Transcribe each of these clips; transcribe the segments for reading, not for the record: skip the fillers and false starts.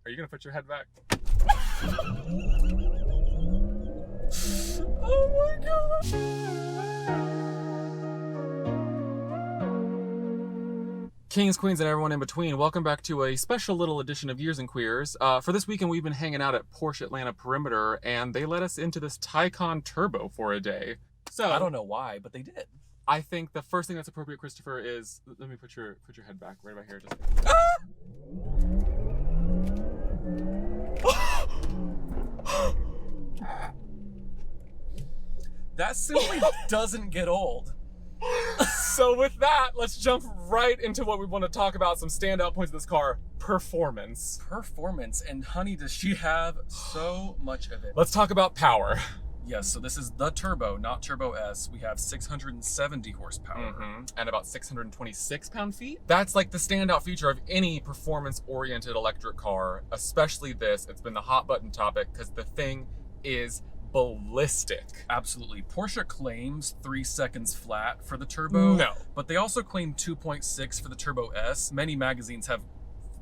Are you gonna put your head back? Oh my god! Kings, queens, and everyone in between, welcome back to a special little edition of Years and Queers. For this weekend, we've been hanging out at Porsche Atlanta Perimeter, and they let us into this Taycan Turbo for a day. So I don't know why, but they did. I think the first thing that's appropriate, Christopher, is let me put your head back right about here. Just That simply doesn't get old. So with that, let's jump right into what we want to talk about. Some standout points of this car: performance. Performance, and honey, does she have so much of it. Let's talk about power. Yes, so this is the Turbo, not Turbo S. We have 670 horsepower. And about 626 pound-feet. That's like the standout feature of any performance-oriented electric car, especially this. It's been the hot button topic because the thing is ballistic. Absolutely. Porsche claims 3 seconds flat for the Turbo. No. But they also claim 2.6 for the Turbo S. Many magazines have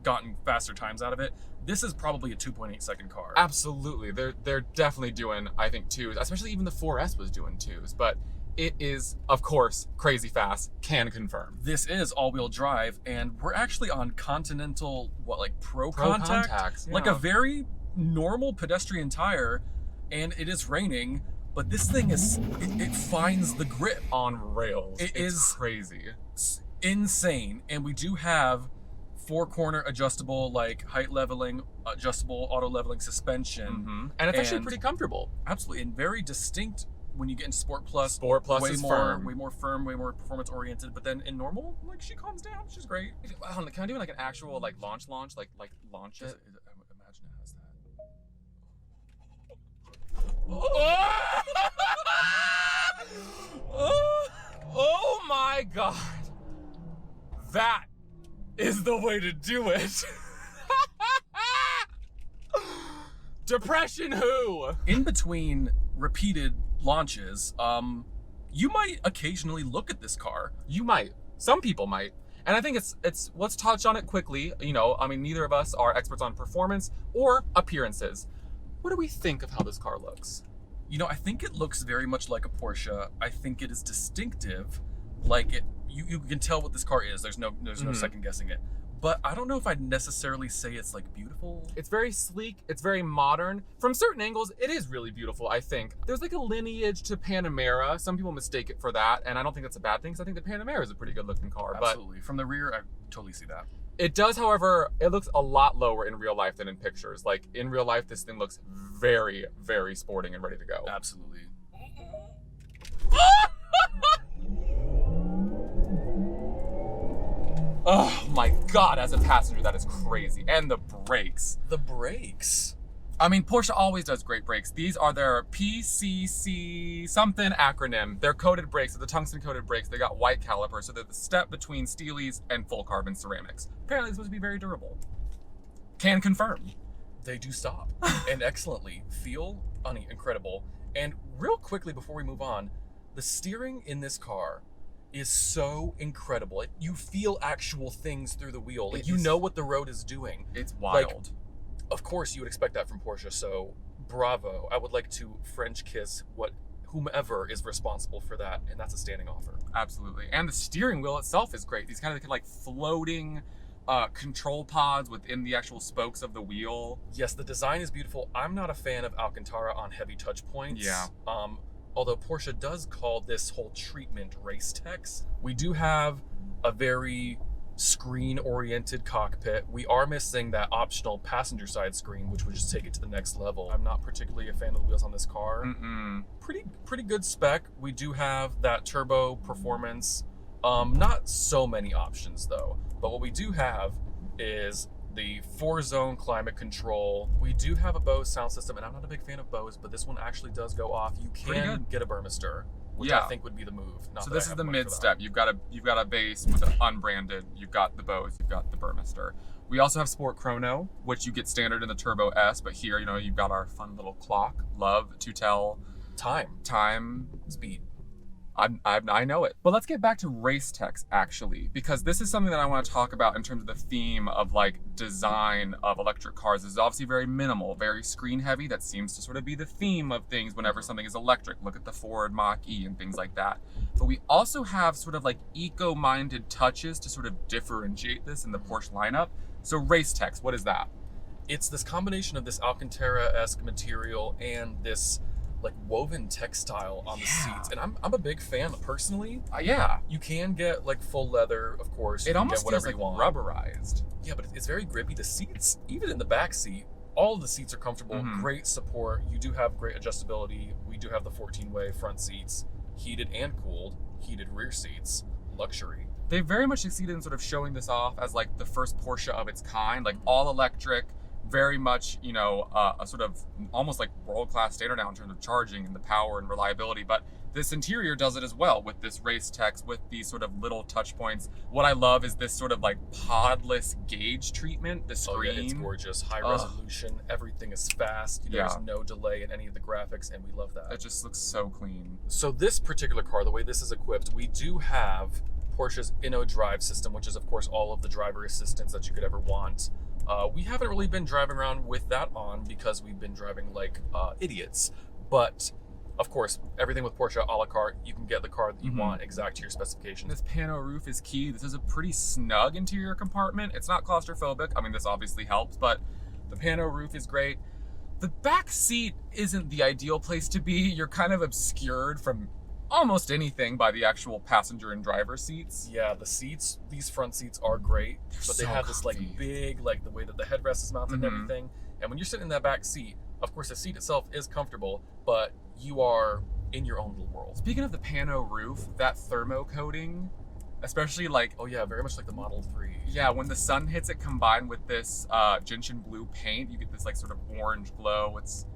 gotten faster times out of it. This is probably a 2.8 second car. Absolutely. They're definitely doing, I think, twos. Especially even the 4S was doing twos. But it is, of course, crazy fast. Can confirm. This is all-wheel drive, and we're actually on Continental, Pro contacts, Like yeah. a very normal pedestrian tire, and it is raining, but this thing is, it finds the grip. On rails. It It's is crazy. Insane. And we do have 4-corner adjustable, height leveling, adjustable auto leveling suspension. And it's actually pretty comfortable. Absolutely, and very distinct when you get into Sport Plus. Sport Plus way is more, firm. way more firm, way more performance oriented. But then in normal, she calms down. She's great. Can I do an actual launch, launch it? Imagine it has that. Oh my god. That is the way to do it. Depression who? In between repeated launches, you might occasionally look at this car. You might. Some people might. And I think it's let's touch on it quickly. Neither of us are experts on performance or appearances. What do we think of how this car looks? I think it looks very much like a Porsche. I think it is distinctive. You can tell what this car is. There's no second guessing it. But I don't know if I'd necessarily say it's beautiful. It's very sleek. It's very modern. From certain angles, it is really beautiful, I think. There's a lineage to Panamera. Some people mistake it for that, and I don't think that's a bad thing because I think the Panamera is a pretty good looking car. Absolutely. From the rear, I totally see that. It does, however, it looks a lot lower in real life than in pictures. In real life, this thing looks very, very sporting and ready to go. Absolutely. Oh my god, as a passenger, that is crazy. And the brakes. The brakes. Porsche always does great brakes. These are their PCC something acronym. They're coated brakes. They're the tungsten coated brakes. They got white calipers, so they're the step between Steelies and full carbon ceramics. Apparently, it's supposed to be very durable. Can confirm. They do stop. And excellently. Feel incredible. And real quickly before we move on, the steering in this car is so incredible. You feel actual things through the wheel. You know what the road is doing. It's wild. Of course you would expect that from Porsche, so bravo. I would like to French kiss whomever is responsible for that, and that's a standing offer. Absolutely. And the steering wheel itself is great. These kind of floating control pods within the actual spokes of the wheel. Yes, the design is beautiful. I'm not a fan of Alcantara on heavy touch points. Yeah. Although Porsche does call this whole treatment race text. We do have a very screen-oriented cockpit. We are missing that optional passenger side screen, which would just take it to the next level. I'm not particularly a fan of the wheels on this car. Pretty good spec. We do have that turbo performance. Not so many options though. But what we do have is the 4-zone climate control. We do have a Bose sound system, and I'm not a big fan of Bose, but this one actually does go off. You can get a Burmester, which I think would be the move. So this is the mid step. You've got a base with an unbranded. You've got the Bose. You've got the Burmester. We also have Sport Chrono, which you get standard in the Turbo S, but here you've got our fun little clock. Love to tell time, time, speed. I know it. But let's get back to race techs actually, because this is something that I want to talk about in terms of the theme of like design of electric cars. This is obviously very minimal, very screen heavy. That seems to sort of be the theme of things whenever something is electric. Look at the Ford Mach-E and things like that. But we also have sort of like eco-minded touches to sort of differentiate this in the Porsche lineup. So race techs, what is that? It's this combination of this Alcantara-esque material and this like woven textile on the seats, and I'm a big fan personally. Yeah, you can get like full leather, of course. It almost get whatever feels like you want. rubberized. Yeah, but it's very grippy. The seats, even in the back seat, all of the seats are comfortable. Great support. You do have great adjustability. We do have the 14-way front seats, heated and cooled, heated rear seats, luxury. They very much succeeded in sort of showing this off as like the first Porsche of its kind, like all electric. Very much, you know, a sort of almost like world-class standard now in terms of charging and the power and reliability. But this interior does it as well with this race text, with these sort of little touch points. What I love is this sort of like podless gauge treatment. The screen, oh, yeah, it's gorgeous, high resolution. Everything is fast. There's no delay in any of the graphics, and we love that. It just looks so clean. So this particular car, the way this is equipped, we do have Porsche's InnoDrive system, which is of course all of the driver assistance that you could ever want. We haven't really been driving around with that on because we've been driving like idiots. But of course, everything with Porsche a la carte, you can get the car that you want exact to your specifications. This pano roof is key. This is a pretty snug interior compartment. It's not claustrophobic. I mean, this obviously helps, but the pano roof is great. The back seat isn't the ideal place to be. You're kind of obscured from almost anything by the actual passenger and driver seats. Yeah, the seats, these front seats are great, but they have this like big, like the way that the headrest is mounted and everything. And when you're sitting in that back seat, of course the seat itself is comfortable, but you are in your own little world. Speaking of the pano roof, that thermo coating, especially like, oh yeah, very much like the Model 3. Yeah, when the sun hits it combined with this gentian blue paint, you get this like sort of orange glow. It's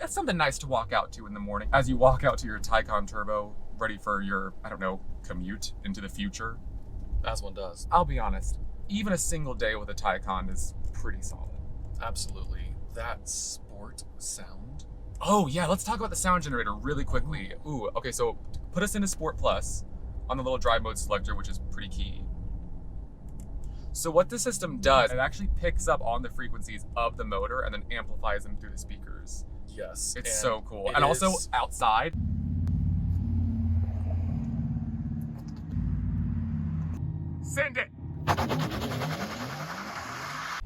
something nice to walk out to in the morning as you walk out to your Taycan Turbo, ready for your, I don't know, commute into the future. As one does. I'll be honest, even a single day with a Taycan is pretty solid. Absolutely. That sport sound. Oh yeah, let's talk about the sound generator really quickly. Ooh, okay, so put us into Sport Plus on the little drive mode selector, which is pretty key. So what the system does, it actually picks up on the frequencies of the motor and then amplifies them through the speakers. Yes. It's so cool. And also outside. Send it!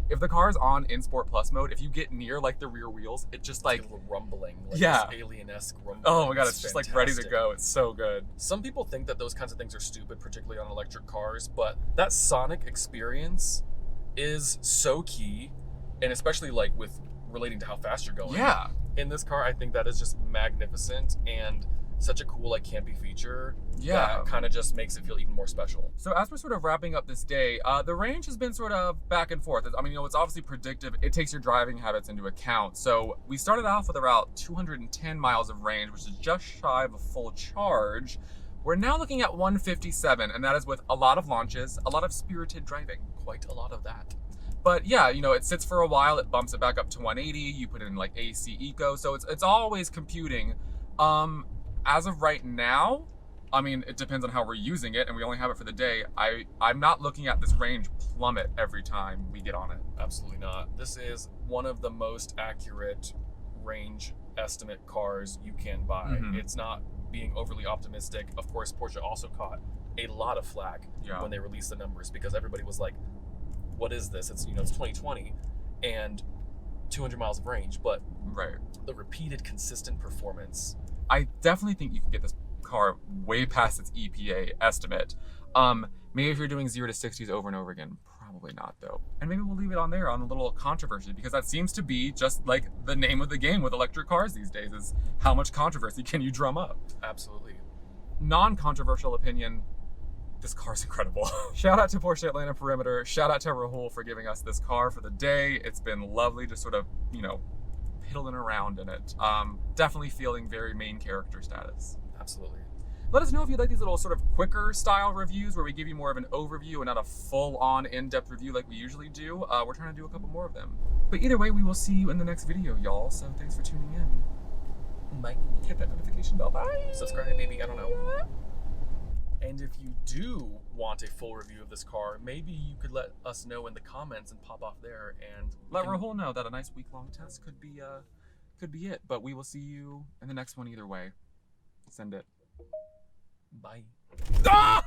If the car is on in Sport Plus mode, if you get near like the rear wheels, it just like... It's like a rumbling. Like yeah. This alien-esque rumbling. Oh my god, it's just like ready to go. It's so good. Some people think that those kinds of things are stupid, particularly on electric cars, but that sonic experience is so key, and especially like with relating to how fast you're going. Yeah. In this car, I think that is just magnificent and such a cool like campy feature. Yeah. That kind of just makes it feel even more special. So as we're sort of wrapping up this day, the range has been sort of back and forth. I mean, you know, it's obviously predictive. It takes your driving habits into account. So we started off with about 210 miles of range, which is just shy of a full charge. We're now looking at 157, and that is with a lot of launches, a lot of spirited driving. Quite a lot of that. But yeah, you know, it sits for a while, it bumps it back up to 180, you put in like AC Eco, so it's always computing. As of right now, I mean, it depends on how we're using it, and we only have it for the day. I'm not looking at this range plummet every time we get on it. Absolutely not. This is one of the most accurate range estimate cars you can buy. It's not being overly optimistic. Of course, Porsche also caught a lot of flack when they released the numbers because everybody was like, what is this? It's, you know, it's 2020 and 200 miles of range, but the repeated consistent performance. I definitely think you can get this car way past its EPA estimate. Maybe if you're doing 0 to 60s over and over again, probably not though. And maybe we'll leave it on there on a little controversy because that seems to be just like the name of the game with electric cars these days is how much controversy can you drum up? Absolutely. Non-controversial opinion, this car's incredible. Shout out to Porsche Atlanta Perimeter. Shout out to Rahul for giving us this car for the day. It's been lovely to sort of, you know, piddling around in it. Definitely feeling very main character status. Absolutely. Let us know if you'd like these little sort of quicker style reviews where we give you more of an overview and not a full-on in-depth review like we usually do. We're trying to do a couple more of them. But either way, we will see you in the next video, y'all. So thanks for tuning in. Bye. Hit that notification bell. Bye. Subscribe, maybe, I don't know. And if you do want a full review of this car, maybe you could let us know in the comments and pop off there and Let Rahul know that a nice week-long test could be it. But we will see you in the next one either way. Send it. Bye. Ah!